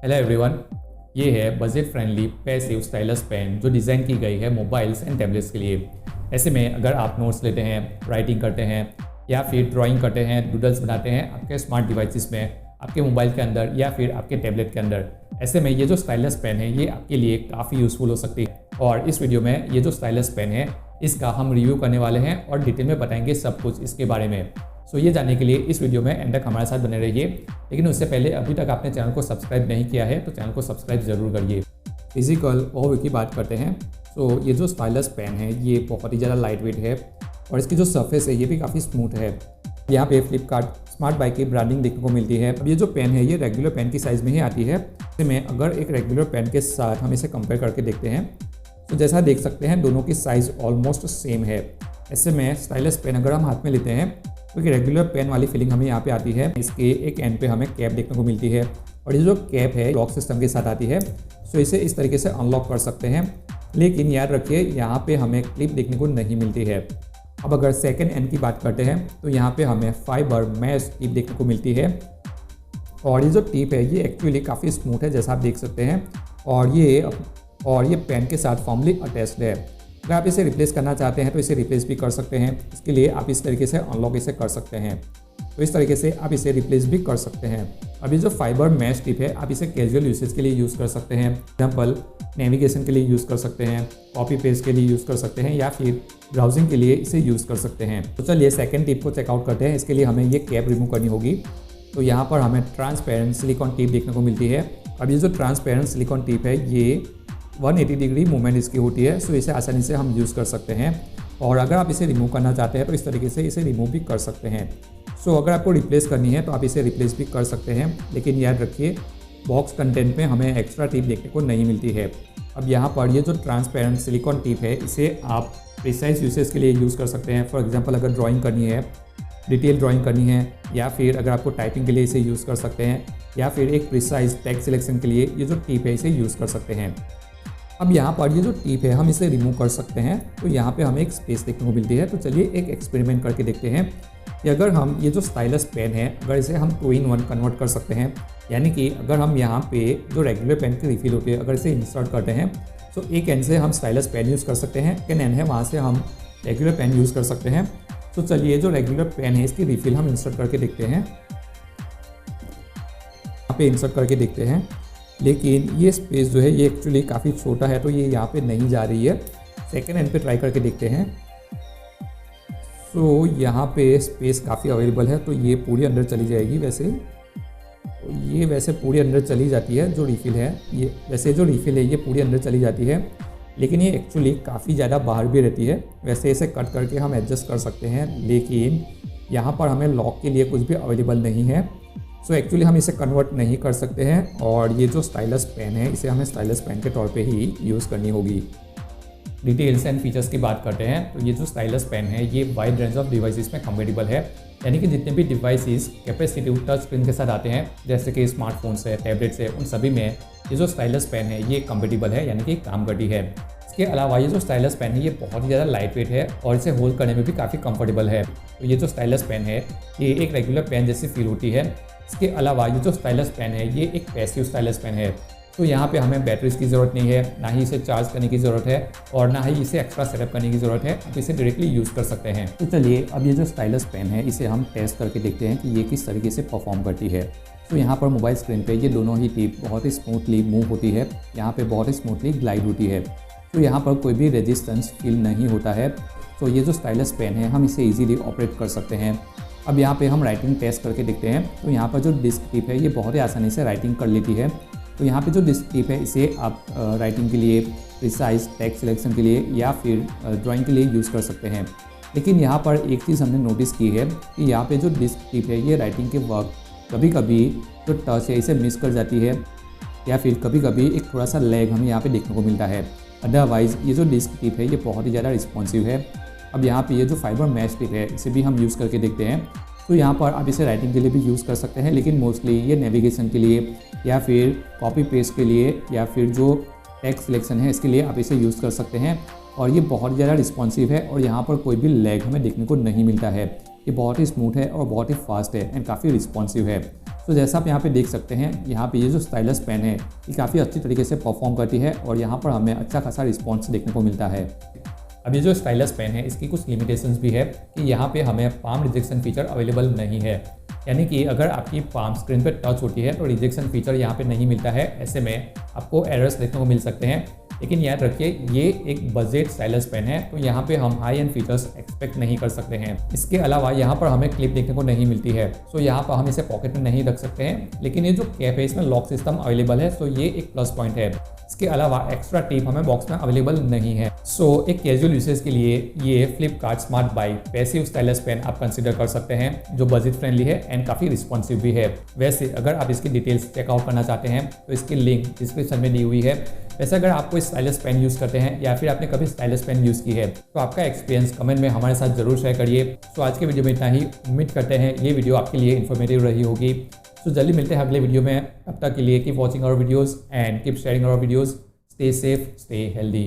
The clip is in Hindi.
हेलो एवरीवन, ये है budget friendly passive stylus pen जो डिज़ाइन की गई है मोबाइल्स एंड टैबलेट्स के लिए। ऐसे में अगर आप नोट्स लेते हैं, राइटिंग करते हैं या फिर ड्राइंग करते हैं, डूडल्स बनाते हैं आपके स्मार्ट डिवाइसेस में, आपके मोबाइल के अंदर या फिर आपके टैबलेट के अंदर, ऐसे में ये जो स्टाइलस पेन है ये आपके लिए काफ़ी यूज़फुल हो सकती है। और इस वीडियो में ये जो स्टाइलस पेन है इसका हम रिव्यू करने वाले हैं और डिटेल में बताएंगे सब कुछ इसके बारे में। सो ये जानने के लिए इस वीडियो में एंड तक हमारे साथ बने रहिए। लेकिन उससे पहले अभी तक आपने चैनल को सब्सक्राइब नहीं किया है तो चैनल को सब्सक्राइब ज़रूर करिए। फिजिकल ओवरव्यू की बात करते हैं। सो ये जो स्टाइलस पेन है ये बहुत ही ज़्यादा लाइट वेट है और इसकी जो सरफेस है ये भी काफ़ी स्मूथ है। यहाँ पे फ्लिपकार्ट स्मार्ट बाई की ब्रांडिंग देखने को मिलती है। अब ये जो पेन है ये रेगुलर पेन की साइज़ में ही आती है। ऐसे में अगर एक रेगुलर पेन के साथ हम इसे कंपेयर करके देखते हैं तो जैसा देख सकते हैं दोनों की साइज़ ऑलमोस्ट सेम है। ऐसे में स्टाइलस पेन अगर हम हाथ में लेते हैं तो एक रेगुलर पेन वाली फीलिंग हमें यहाँ पे आती है। इसके एक एंड पे हमें कैप देखने को मिलती है और ये जो कैप है लॉक सिस्टम के साथ आती है। सो इसे इस तरीके से अनलॉक कर सकते हैं, लेकिन याद रखिए यहाँ पे हमें क्लिप देखने को नहीं मिलती है। अब अगर सेकेंड एंड की बात करते हैं तो यहाँ पे हमें फाइबर मैश टिप देखने को मिलती है और ये जो टिप है ये एक्चुअली काफ़ी स्मूथ है जैसा आप देख सकते हैं और ये पेन के साथ फॉर्मली अटैच्ड है। अगर आप इसे रिप्लेस करना चाहते हैं तो इसे रिप्लेस भी कर सकते हैं। इसके लिए आप इस तरीके से अनलॉक इसे कर सकते हैं, तो इस तरीके से आप इसे रिप्लेस भी कर सकते हैं। अभी जो फाइबर मैश टिप है आप इसे कैजुअल यूसेज के लिए यूज़ कर सकते हैं। एग्जाम्पल नेविगेशन के लिए यूज़ कर सकते हैं, कॉपी पेस्ट के लिए यूज़ कर सकते हैं या फिर ब्राउजिंग के लिए इसे यूज़ कर सकते हैं। तो चलिए सेकेंड टिप को चेकआउट करते हैं। इसके लिए हमें ये कैप रिमूव करनी होगी। तो यहाँ पर हमें ट्रांसपेरेंट सिलिकॉन टिप देखने को मिलती है। अब ये जो ट्रांसपेरेंट सिलिकॉन टिप है ये 180 डिग्री मूवमेंट इसकी होती है। सो इसे आसानी से हम यूज़ कर सकते हैं और अगर आप इसे रिमूव करना चाहते हैं तो इस तरीके से इसे रिमूव भी कर सकते हैं। सो अगर आपको रिप्लेस करनी है तो आप इसे रिप्लेस भी कर सकते हैं, लेकिन याद रखिए बॉक्स कंटेंट में हमें एक्स्ट्रा टिप देखने को नहीं मिलती है। अब यहाँ पर ये जो ट्रांसपेरेंट सिलिकॉन टिप है इसे आप प्रिसाइज यूसेज के लिए यूज़ कर सकते हैं। फॉर एग्जाम्पल अगर ड्राइंग करनी है, डिटेल ड्राइंग करनी है या फिर अगर आपको टाइपिंग के लिए इसे यूज़ कर सकते हैं या फिर एक प्रिसाइज टेक्स्ट सिलेक्शन के लिए ये जो टिप है इसे यूज़ कर सकते हैं। अब यहाँ पर ये जो टिप है हम इसे रिमूव कर सकते हैं तो यहाँ पे हमें एक स्पेस देखने को मिलती है। तो चलिए एक एक्सपेरिमेंट करके देखते हैं कि अगर हम ये जो स्टाइलस पेन है अगर इसे हम 2-in-1 कन्वर्ट कर सकते हैं, यानी कि अगर हम यहाँ पे जो रेगुलर पेन की रिफिल होती है अगर इसे इंसर्ट करते हैं तो एक एंड से हम स्टाइलस पेन यूज़ कर सकते हैं, सेकेंड एंड है वहाँ से हम रेगुलर पेन यूज़ कर सकते हैं। तो चलिए जो रेगुलर पेन है इसकी रिफिल हम इंसर्ट करके देखते हैं। यहाँ पे इंसर्ट करके देखते हैं, लेकिन ये स्पेस जो है ये एक्चुअली काफ़ी छोटा है तो ये यहाँ पे नहीं जा रही है। सेकेंड एंड पे ट्राई करके देखते हैं। सो यहाँ पे स्पेस काफ़ी अवेलेबल है तो ये पूरी अंदर चली जाएगी। वैसे पूरी अंदर चली जाती है जो रिफिल है ये पूरी अंदर चली जाती है, लेकिन ये एक्चुअली काफ़ी ज़्यादा बाहर भी रहती है। वैसे इसे कट करके हम एडजस्ट कर सकते हैं, लेकिन यहाँ पर हमें लॉक के लिए कुछ भी अवेलेबल नहीं है। सो एक्चुअली हम इसे कन्वर्ट नहीं कर सकते हैं और ये जो स्टाइलस पेन है इसे हमें स्टाइलस पेन के तौर पे ही यूज़ करनी होगी। डिटेल्स एंड फीचर्स की बात करते हैं तो ये जो स्टाइलस पेन है ये वाइड रेंज ऑफ डिवाइसेस में कंपेटिबल है, यानी कि जितने भी डिवाइसेस कैपेसिटिव टच स्क्रीन के साथ आते हैं जैसे कि स्मार्टफोन्स है, टैबलेट्स है, उन सभी में ये जो स्टाइलस पेन है ये कंपेटिबल है, यानी कि काम करती है। इसके अलावा ये जो स्टाइलस पेन है ये बहुत ही ज़्यादा लाइट वेट है और इसे होल्ड करने में भी काफ़ी कंफर्टेबल है। तो ये जो स्टाइलस पेन है ये एक रेगुलर पेन जैसी फील होती है। इसके अलावा ये जो स्टाइलस पेन है ये एक पैसिव स्टाइलस पेन है, तो यहाँ पे हमें बैटरीज की ज़रूरत नहीं है, ना ही इसे चार्ज करने की ज़रूरत है और ना ही इसे एक्स्ट्रा सेटअप करने की ज़रूरत है। आप इसे डायरेक्टली यूज़ कर सकते हैं। तो चलिए अब ये जो स्टाइलस पेन है इसे हम टेस्ट करके देखते हैं कि ये किस तरीके से परफॉर्म करती है। तो यहाँ पर मोबाइल स्क्रीन पे ये दोनों ही टिप बहुत ही स्मूथली मूव होती है, यहाँ पे बहुत ही स्मूथली ग्लाइड होती है, तो यहाँ पर कोई भी रेजिस्टेंस फील नहीं होता है। तो ये जो स्टाइलस पेन है हम इसे ईजीली ऑपरेट कर सकते हैं। अब यहाँ पे हम राइटिंग टेस्ट करके देखते हैं। तो यहाँ पर जो डिस्क टिप है ये बहुत ही आसानी से राइटिंग कर लेती है। तो यहाँ पे जो डिस्क टिप है इसे आप राइटिंग के लिए, प्रिसाइज टेक्स्ट सिलेक्शन के लिए या फिर ड्राइंग के लिए यूज़ कर सकते हैं। लेकिन यहाँ पर एक चीज़ हमने नोटिस की है कि यहाँ पे जो डिस्क टिप है ये राइटिंग के वक्त कभी कभी जो टच है इसे मिस कर जाती है या फिर कभी कभी एक थोड़ा सा लैग हमें यहाँ पे देखने को मिलता है। अदरवाइज़ ये जो डिस्क टिप है ये बहुत ही ज़्यादा रिस्पॉन्सिव है। अब यहाँ पे ये जो फाइबर मैश टिप है इसे भी हम यूज़ करके देखते हैं। तो यहाँ पर आप इसे राइटिंग के लिए भी यूज़ कर सकते हैं, लेकिन मोस्टली ये नेविगेशन के लिए या फिर कॉपी पेस्ट के लिए या फिर जो टेक्स्ट सिलेक्शन है इसके लिए आप इसे यूज़ कर सकते हैं। और ये बहुत ज़्यादा रिस्पॉन्सिव है और यहाँ पर कोई भी लैग हमें देखने को नहीं मिलता है। ये बहुत ही स्मूथ है और बहुत ही फास्ट है एंड काफ़ी रिस्पॉन्सिव है। तो जैसा आप यहाँ पे देख सकते हैं, यहाँ पे ये जो स्टाइलस पेन है ये काफ़ी अच्छी तरीके से परफॉर्म करती है और यहाँ पर हमें अच्छा खासा रिस्पॉन्स देखने को मिलता है। अब ये जो स्टाइलस पेन है इसकी कुछ लिमिटेशंस भी है कि यहाँ पे हमें पाम रिजेक्शन फीचर अवेलेबल नहीं है, यानी कि अगर आपकी पाम स्क्रीन पे टच होती है तो रिजेक्शन फीचर यहाँ पे नहीं मिलता है। ऐसे में आपको एरर्स देखने को मिल सकते हैं। लेकिन याद रखिए ये एक बजट स्टाइलस पेन है, तो यहाँ पे हम हाई एंड फीचर्स एक्सपेक्ट नहीं कर सकते हैं। इसके अलावा यहाँ पर हमें क्लिप देखने को नहीं मिलती है, तो यहाँ पर हम इसे पॉकेट में नहीं रख सकते हैं। लेकिन ये जो कैप है इसमें लॉक सिस्टम अवेलेबल है, तो ये एक प्लस पॉइंट है। इसके अलावा एक्स्ट्रा टिप हमें बॉक्स में अवेलेबल नहीं है। सो एक कैजुअल यूसेज के लिए ये Flipkart smart buy passive stylus pen आप कंसिडर कर सकते हैं, जो बजट फ्रेंडली है एंड काफ़ी रिस्पॉन्सिव भी है। वैसे अगर आप इसकी डिटेल्स चेकआउट करना चाहते हैं तो इसकी लिंक डिस्क्रिप्शन में दी हुई है। वैसे अगर आप कोई स्टाइलस पेन यूज़ करते हैं या फिर आपने कभी स्टाइलस पेन यूज़ की है तो आपका एक्सपीरियंस कमेंट में हमारे साथ जरूर शेयर करिए। तो आज के वीडियो में इतना ही। उम्मीद करते हैं ये वीडियो आपके लिए इन्फॉर्मेटिव रही होगी। तो जल्दी मिलते हैं अगले वीडियो में। तब तक के लिए keep watching our videos and keep sharing our videos. Stay safe, stay healthy.